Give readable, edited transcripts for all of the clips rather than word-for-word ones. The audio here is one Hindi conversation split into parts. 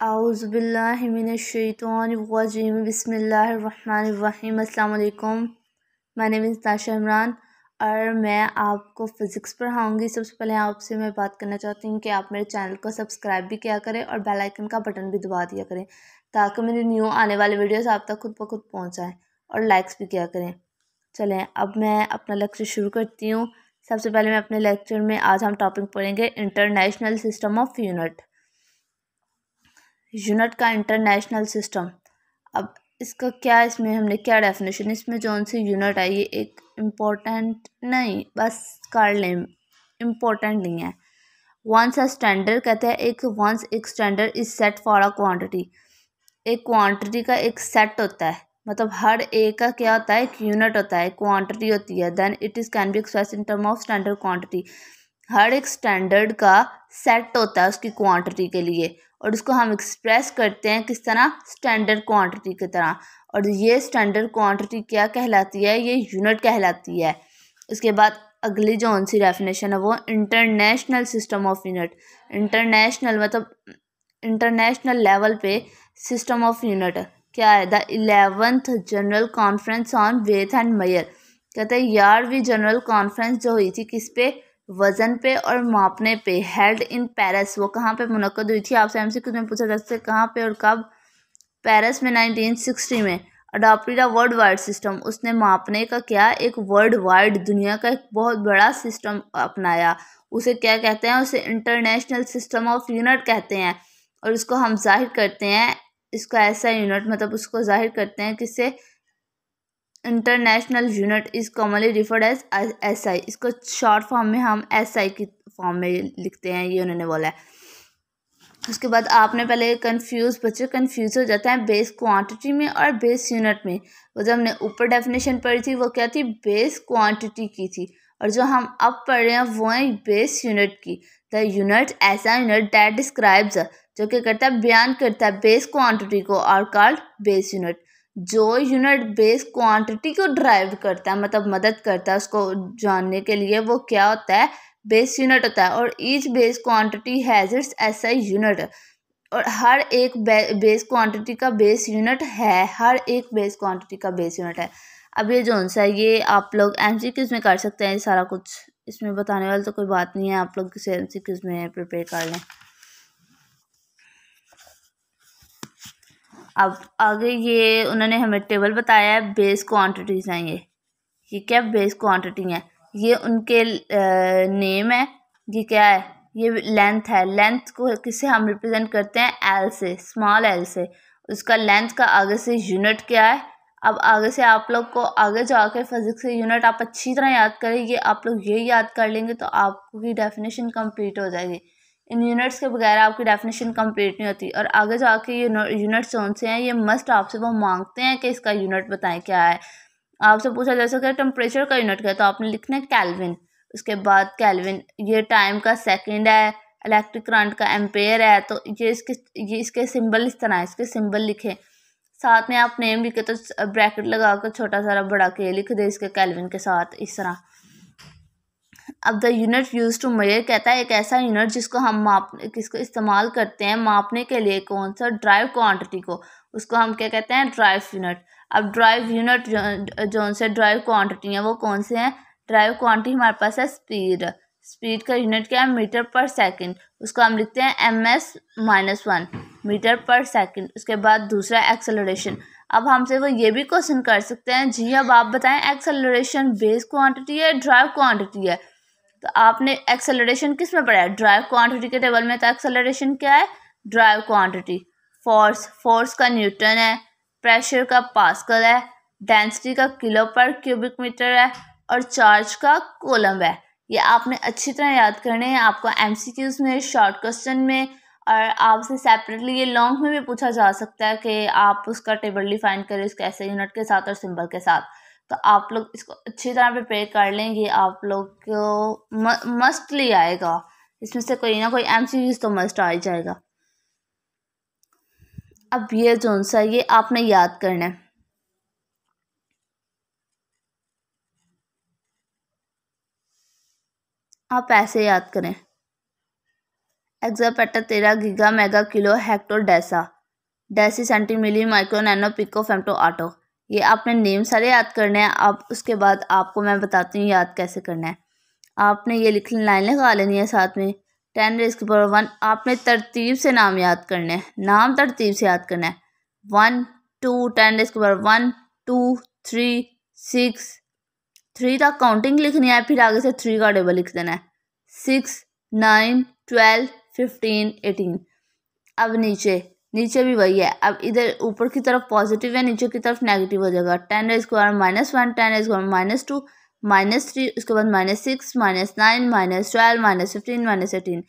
औज़ुबिल्लाहिमिनश्शैतानिर्रजीम बिस्मिल्लाहिर्रहमानिर्रहीम। अस्सलाम वालेकुम। माय नेम इज़ ताशा इमरान और मैं आपको फ़िज़िक्स पढ़ाऊँगी। सबसे पहले आपसे मैं बात करना चाहती हूँ कि आप मेरे चैनल को सब्सक्राइब भी किया करें और बेल आइकन का बटन भी दबा दिया करें ताकि मेरी न्यू आने वाली वीडियोस आप तक खुद ब खुद पहुँच जाएँ और लाइक्स भी किया करें। चलें अब मैं अपना लेक्चर शुरू करती हूँ। सबसे पहले मैं अपने लेक्चर में आज हम टॉपिक पढ़ेंगे इंटरनेशनल सिस्टम ऑफ यूनिट का इंटरनेशनल सिस्टम। अब इसका क्या, इसमें हमने क्या डेफिनेशन, इसमें जौन सी यूनिट है ये एक इम्पोर्टेंट नहीं, बस कर लें, इम्पोर्टेंट नहीं है। वंस अ स्टैंडर्ड कहते हैं एक standard is set for a quantity. एक क्वांटिटी का एक सेट होता है, मतलब हर एक का क्या होता है, एक यूनिट होता है, क्वांटिटी होती है। Then it is can be express in term of standard quantity. हर एक स्टैंडर्ड का सेट होता है उसकी क्वांटिटी के लिए और उसको हम एक्सप्रेस करते हैं किस तरह, स्टैंडर्ड क्वांटिटी की तरह। और ये स्टैंडर्ड क्वांटिटी क्या कहलाती है, ये यूनिट कहलाती है। इसके बाद अगली जो सी डेफिनेशन है वो international system of unit. International मतलब इंटरनेशनल लेवल पे सिस्टम ऑफ यूनिट क्या है, the 11th general conference on weight and measure. कहते हैं 11वीं जनरल कॉन्फ्रेंस जो हुई थी किस पे, वज़न पे और मापने पे, हेल्ड इन पेरिस। वो कहाँ पे मुनक्कद हुई थी, आपसे एमसीक्यू में पूछा जा सकता है कहाँ पे और कब। पेरिस में 1960 में। Adopted a world wide system, उसने मापने का क्या, एक वर्ल्ड वाइड दुनिया का एक बहुत बड़ा सिस्टम अपनाया। उसे क्या कहते हैं, उसे इंटरनेशनल सिस्टम ऑफ यूनिट कहते हैं। और उसको हम जाहिर करते हैं, इसका ऐसा यूनिट मतलब उसको जाहिर करते हैं किससे, international unit is commonly referred as SI। इसको शॉर्ट फॉर्म में हम SI की फॉर्म में लिखते हैं, ये उन्होंने बोला है। उसके बाद आपने पहले बच्चे कंफ्यूज हो जाते हैं बेस क्वांटिटी में और बेस यूनिट में। वो जो हमने ऊपर डेफिनेशन पढ़ी थी वो क्या थी, बेस क्वांटिटी की थी, और जो हम अब पढ़ रहे हैं वो है बेस यूनिट की। द यूनिट ऐसा यूनिट दैट डिस्क्राइब्स, जो क्या करता है, बयान करता है बेस क्वांटिटी को, और कॉल्ड बेस यूनिट। जो यूनिट बेस क्वांटिटी को ड्राइव करता है, मतलब मदद करता है उसको जानने के लिए, वो क्या होता है, बेस यूनिट होता है। और each base quantity has its SI unit. और हर एक बेस क्वांटिटी का बेस यूनिट है, हर एक बेस क्वांटिटी का बेस यूनिट है। अब ये जो सा है ये आप लोग MCQs में कर सकते हैं, सारा कुछ इसमें बताने वाली तो कोई बात नहीं है, आप लोग किसी MCQs में प्रिपेयर कर लें। अब आगे ये उन्होंने हमें टेबल बताया है, बेस क्वांटिटीज़ हैं ये क्या, बेस क्वांटिटी हैं, ये उनके नेम है। ये क्या है, ये लेंथ है। लेंथ को किससे हम रिप्रेजेंट करते हैं, L से, स्मॉल L से। उसका लेंथ का आगे से यूनिट क्या है। अब आगे से आप लोग को आगे जाके फिजिक्स से यूनिट आप अच्छी तरह याद करेंगे, आप लोग ये याद कर लेंगे तो आपकी डेफिनेशन कंप्लीट हो जाएगी। इन यूनिट्स के बगैर आपकी डेफिनेशन कंप्लीट नहीं होती। और आगे जाके ये यूनिट्स कौन से हैं, ये मस्ट आपसे वो मांगते हैं कि इसका यूनिट बताएं क्या है। आपसे पूछा जा सकता है टेम्परेचर का यूनिट क्या है, तो आपने लिखना है केल्विन। उसके बाद केल्विन, ये टाइम का सेकंड है, इलेक्ट्रिक करंट का एम्पेयर है। तो ये इसके सिंबल इस तरह है, इसके सिंबल लिखे, साथ में आप नेम लिखे तो ब्रैकेट लगा कर छोटा सारा बड़ा के लिख दे इसके केल्विन के साथ, इस तरह। अब the unit use to measure कहता है एक ऐसा यूनिट जिसको हम किसको इस्तेमाल करते हैं मापने के लिए, कौन सा, ड्राइव क्वांटिटी को, उसको हम क्या कहते हैं, ड्राइव यूनिट। अब ड्राइव यूनिट जो से ड्राइव क्वांटिटी है वो कौन से हैं, ड्राइव क्वांटिटी हमारे पास है स्पीड। स्पीड का यूनिट क्या है, मीटर पर सेकंड, उसको हम लिखते हैं MS-1, मीटर पर सेकंड। उसके बाद दूसरा एक्सेलरेशन। अब हमसे वो ये भी क्वेश्चन कर सकते हैं, जी अब आप बताएं एक्सेलरेशन बेस क्वांटिटी है, ड्राइव क्वांटिटी है। तो आपने एक्सेलरेशन किस में पढ़ा है, ड्राइव क्वांटिटी के टेबल में। तो एक्सेलरेशन क्या है, ड्राइव क्वांटिटी। फोर्स का न्यूटन है, प्रेशर का पास्कल है, डेंसिटी का किलो पर क्यूबिक मीटर है, और चार्ज का कूलम है। ये आपने अच्छी तरह याद करने हैं, आपको MCQs में, शॉर्ट क्वेश्चन में, और आपसे सेपरेटली ये लॉन्ग में भी पूछा जा सकता है कि आप उसका टेबल डिफाइन करें उसके ऐसे यूनिट के साथ और सिंबल के साथ। तो आप लोग इसको अच्छी तरह प्रिपेयर कर लें, ये आप लोग को मस्टली आएगा, इसमें से कोई ना कोई MCQs तो मस्ट आ ही जाएगा। अब ये जो सा ये आपने याद करना है, आप ऐसे याद करें, exa peta 13 giga mega kilo hecto deca deci centi milli micro nano pico femto atto. ये आपने नेम सारे याद करने हैं। अब उसके बाद आपको मैं बताती हूँ याद कैसे करना है। आपने ये लाइन लगा लेनी है साथ में 10⁻⁻1। आपने तरतीब से नाम याद करने हैं, नाम तरतीब से याद करना है। 1 2 10⁻1 2 3 6 3 तक काउंटिंग लिखनी है, फिर आगे से 3 का टेबल लिख देना है। 6 9 12 15 18। अब नीचे भी वही है। अब इधर ऊपर की तरफ पॉजिटिव है, नीचे की तरफ नेगेटिव हो जाएगा। 10⁻1 -1 10⁻2 -3, उसके बाद -6 -9 -12 -15 -18।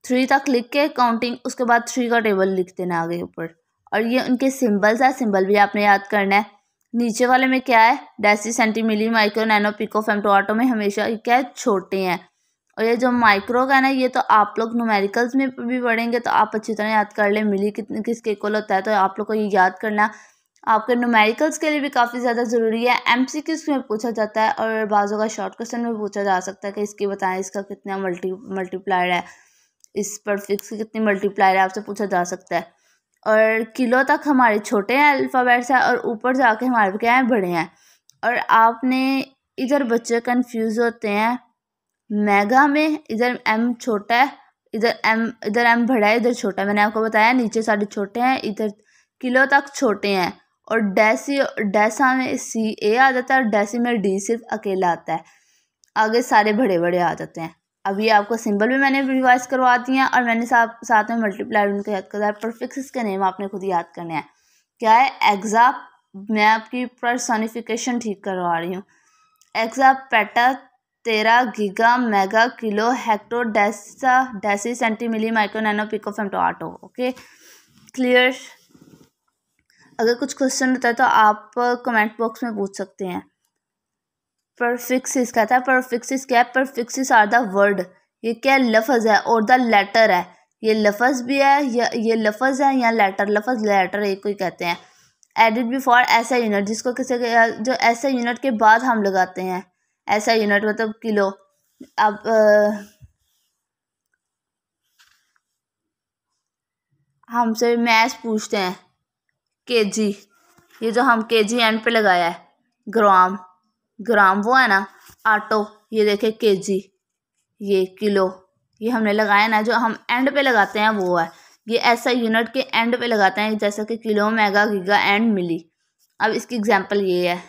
3 तक लिख के काउंटिंग, उसके बाद 3 का टेबल लिख देना आगे ऊपर। और ये उनके सिंबल्स है, सिंबल भी आपने याद करना है। नीचे वाले में क्या है, deci centi milli micro nano pico femto atto में हमेशा क्या है, छोटे हैं। और ये जो माइक्रो का है ना, ये तो आप लोग न्यूमेरिकल्स में भी पढ़ेंगे तो आप अच्छी तरह याद कर लें। मिली कितने किसके इक्वल होता है, तो आप लोग को ये याद करना आपके न्यूमेरिकल्स के लिए भी काफ़ी ज़्यादा ज़रूरी है। MCQs में पूछा जाता है और बाज़ों का शॉर्ट क्वेश्चन में पूछा जा सकता है कि इसकी बताएं, इसका कितना मल्टीप्लायर है, इस परफिक्स की कितनी मल्टीप्लायर है, आपसे पूछा जा सकता है। और किलो तक हमारे छोटे हैं अल्फ़ाबेट्स है, और ऊपर जाके हमारे क्या हैं, बड़े हैं। और आपने इधर बच्चे कंफ्यूज होते हैं मेगा में, इधर M छोटा है, इधर M बड़ा है, इधर छोटा है। मैंने आपको बताया नीचे सारे छोटे हैं, इधर किलो तक छोटे हैं। और डेसा में CA आ जाता है, और डेसी में D सिर्फ अकेला आता है, आगे सारे बड़े बड़े आ जाते हैं। अभी आपको सिंबल भी मैंने रिवाइज करवा दिए हैं, और मैंने साथ में मल्टीप्लायर उनका याद करवाया। परफिक्स के नेम आपने खुद याद करने हैं। क्या है, एग्जा, मैं आपकी पर्सोनिफिकेशन ठीक करवा रही हूँ। Exa peta 13 giga mega kilo hecto deca deci centi milli micro nano pico femto atto. Okay, clear. अगर कुछ क्वेश्चन होता है तो आप कमेंट बॉक्स में पूछ सकते हैं। परफिक्सिस कहता है, परफिक्सिस क्या है, परफिक्सिस आर द वर्ड। ये क्या लफ्ज़ है और द लेटर है। ये लफ्ज़ भी है, या ये लफ्ज़ है या लेटर, लफ्ज़ लेटर एक कोई कहते हैं। एडिड बिफोर ऐसा यूनिट, जिसको किसी जो ऐसा यूनिट के बाद हम लगाते हैं, ऐसा यूनिट मतलब किलो। अब हमसे मैथ्स पूछते हैं, केजी, ये जो हम केजी एंड पे लगाया है, ग्राम वो है ना, आटो ये देखे केजी, ये किलो ये हमने लगाया ना, जो हम एंड पे लगाते हैं वो है। ये ऐसा यूनिट के एंड पे लगाते हैं, जैसा कि किलो मेगा गीगा एंड मिली। अब इसकी एग्जांपल ये है,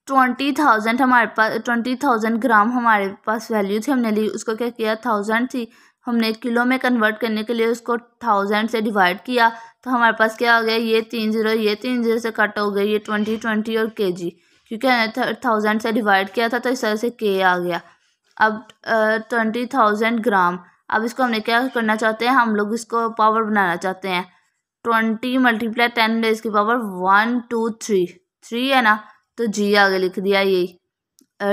20,000 हमारे पास, 20,000 ग्राम हमारे पास वैल्यू थी, हमने ली, उसको क्या किया, 1000 थी, हमने किलो में कन्वर्ट करने के लिए उसको 1000 से डिवाइड किया, तो हमारे पास क्या आ गया, ये 3 0 से कट हो गए, ये 20 और केजी, क्योंकि हमने 1000 से डिवाइड किया था तो इस तरह से के आ गया। अब 20,000 ग्राम, अब इसको हमने क्या करना चाहते हैं, हम लोग इसको पावर बनाना चाहते हैं। 20 × 10⁻⁻1 2 3 3 है ना, तो जी आगे लिख दिया ये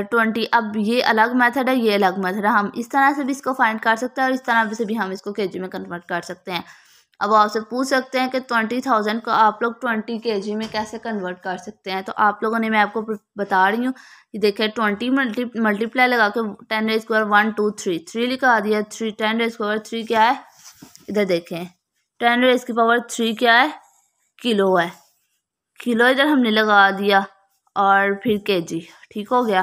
20। अब ये अलग मेथड है, ये अलग मेथड है, हम इस तरह से भी इसको फाइंड कर सकते हैं और इस तरह से भी हम इसको केजी में कन्वर्ट कर सकते हैं। अब आपसे पूछ सकते हैं कि 20,000 को आप लोग 20 केजी में कैसे कन्वर्ट कर सकते हैं, तो आप लोगों ने, मैं आपको बता रही हूँ, ये देखिए 20 मल्टीप्लाई लगा के 10⁻1 2 3 3 लिखा दिया, 10⁻3 क्या है, इधर देखें 10⁻3 क्या है, किलो है, किलो इधर हमने लगा दिया और फिर केजी, ठीक हो गया।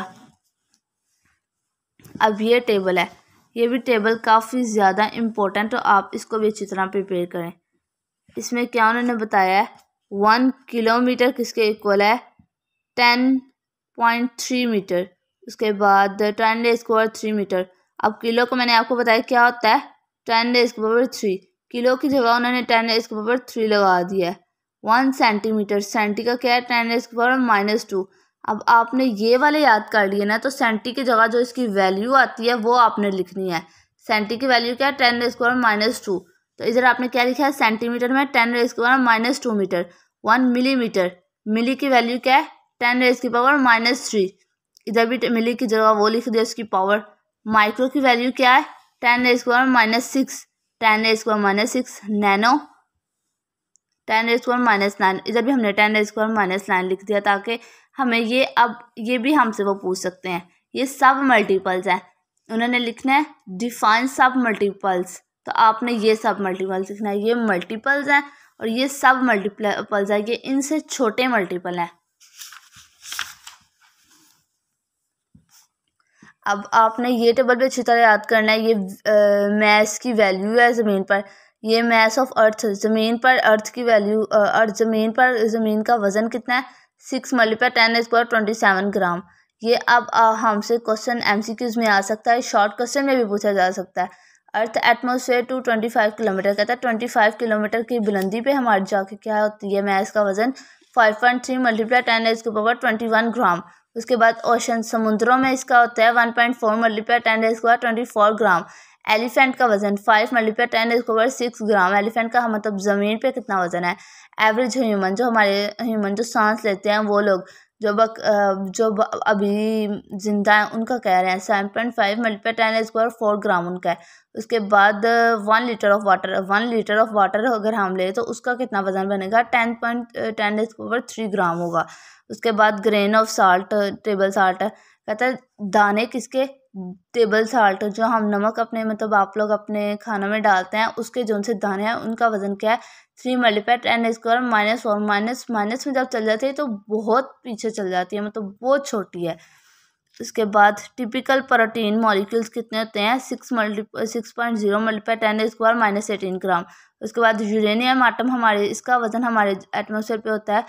अब ये टेबल है, ये भी टेबल काफ़ी ज़्यादा इम्पोर्टेंट, तो आप इसको भी अच्छी तरह प्रिपेयर करें। इसमें क्या उन्होंने बताया है, 1 किलोमीटर किसके इक्वल है, 10.3 मीटर, उसके बाद 10⁻³ मीटर। अब किलो को मैंने आपको बताया क्या होता है, 10⁻3, किलो की जगह उन्होंने 10⁻3 लगा दिया है। 1 सेंटीमीटर, सेंटी का क्या है, 10⁻⁻2। अब आपने ये वाले याद कर लिए ना, तो सेंटी की जगह जो इसकी वैल्यू आती है वो आपने लिखनी है। सेंटी की वैल्यू क्या है, 10⁻⁻2, तो इधर आपने क्या लिखा है, सेंटीमीटर में 10⁻⁻2 मीटर। 1 मिलीमीटर, मिली की वैल्यू क्या है, 10⁻⁻3, इधर भी मिली की जगह वो लिख दिया उसकी पावर। माइक्रो की वैल्यू क्या है, 10⁻⁻6, 10⁻⁻6। नैनो 10⁻⁹, इधर भी हमने 10⁻⁹ लिख दिया ताकि हमें ये भी हमसे वो पूछ सकते हैं। ये सब मल्टीपल्स हैं, उन्होंने लिखना है डिफाइन सब मल्टीपल्स, तो आपने ये सब मल्टीपल्स लिखना है। ये मल्टीपल्स हैं और ये सब मल्टीपल्स हैं, ये इनसे छोटे मल्टीपल हैं। अब आपने ये टेबल भी अच्छी तरह याद करना है। ये मास की वैल्यू है ज़मीन पर, ये मास ऑफ अर्थ, ज़मीन पर अर्थ की वैल्यू, ज़मीन पर ज़मीन का वज़न कितना है 6 × 10⁻27 ग्राम। ये अब हमसे क्वेश्चन MCQs में आ सकता है, शॉर्ट क्वेश्चन में भी पूछा जा सकता है। अर्थ एटमॉस्फेयर टू 25 किलोमीटर, कहता है 25 किलोमीटर की बुलंदी पे हमारी जाके क्या होती है मास का वज़न 5.3 × 10⁻21 ग्राम। उसके बाद ओशन, समुद्रों में इसका होता है 1.4 × 10⁻24 ग्राम। एलिफेंट का वज़न 5 × 10⁻6 ग्राम। एलिफेंट का मतलब ज़मीन पे कितना वज़न है। एवरेज ह्यूमन, जो हमारे ह्यूमन जो सांस लेते हैं वो लोग, जो अभी जिंदा हैं उनका कह रहे हैं 7.5 × 10⁻4 ग्राम उनका है। उसके बाद 1 लीटर ऑफ वाटर अगर हम ले तो उसका कितना वज़न बनेगा 10.3 ग्राम होगा। उसके बाद grain of salt, table salt है, कहता है दाने किसके, टेबल साल्ट, जो हम नमक अपने मतलब आप लोग अपने खानों में डालते हैं उसके जो से दाने हैं उनका वज़न क्या है 3 × 10⁻⁻⁴ माइनस में जब चल जाती है तो बहुत पीछे चल जाती है, मतलब बहुत छोटी है। उसके बाद टिपिकल प्रोटीन मॉलिक्यूल्स कितने होते हैं 6.0 × 10⁻18 ग्राम। उसके बाद यूरेनियम आटम, हमारे इसका वज़न हमारे एटमॉस्फेयर पे होता है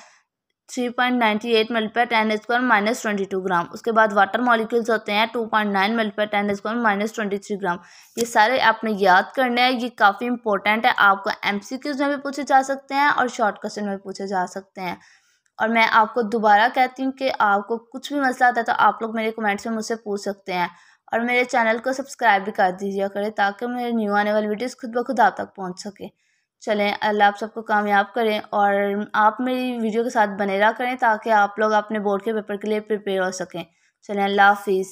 3.98 × 10⁻22 ग्राम। उसके बाद वाटर मॉलिक्यूल्स होते हैं 2.9 × 10⁻23 ग्राम। ये सारे आपने याद करने हैं, ये काफ़ी इंपॉर्टेंट है, आपको MCQs में भी पूछे जा सकते हैं और शॉर्ट क्वेश्चन में भी पूछे जा सकते हैं। और मैं आपको दोबारा कहती हूँ कि आपको कुछ भी मसला आता है तो आप लोग मेरे कमेंट्स में मुझसे पूछ सकते हैं और मेरे चैनल को सब्सक्राइब भी कर दीजिए करें ताकि मेरे न्यू आने वाली वीडियोस खुद ब खुद आप तक पहुँच सके। चलें, अल्लाह आप सबको कामयाब करें और आप मेरी वीडियो के साथ बने रहा करें ताकि आप लोग अपने बोर्ड के पेपर के लिए प्रिपेयर हो सकें। चलें, अल्लाह हाफिज़।